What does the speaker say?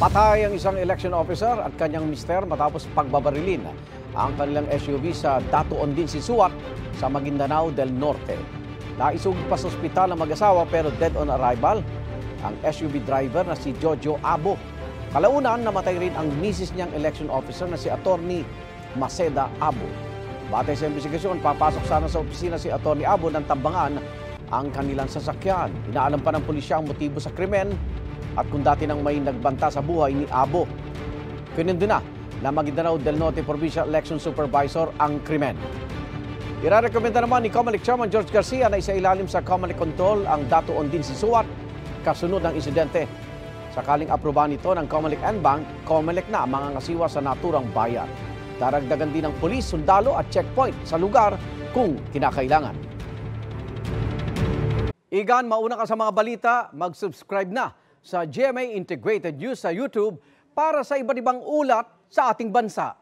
Patay ang isang election officer at kanyang mister matapos pagbabarilin ang kanilang SUV sa Datuon din si Suat sa Maguindanao del Norte. Naisugod pa sa ospital ang mag-asawa pero dead on arrival ang SUV driver na si Jojo Abo. Kalaunan, namatay rin ang misis niyang election officer na si Attorney Maceda Abo. Batay sa investigasyon, papasok sana sa opisina si Attorney Abo ng Tambangan ang kanilang sasakyan. Inaalam pa ng pulisya ang motibo sa krimen at kung dati nang may nagbanta sa buhay ni Abo. Kinundo na Maguindanao del Norte Provincial Election Supervisor ang krimen. Irarekomenda naman ni Comelec Chairman George Garcia na isailalim sa Comelec Control ang Datuon din si Suat kasunod ng insidente. Sakaling aprobahan ito ng Comelec and Bank, Comelec na mga ngasiwa sa naturang bayan. Daragdagan din ng pulis, sundalo at checkpoint sa lugar kung kinakailangan. Igan, mauna ka sa mga balita, mag-subscribe na sa GMA Integrated News sa YouTube para sa iba't ibang ulat sa ating bansa.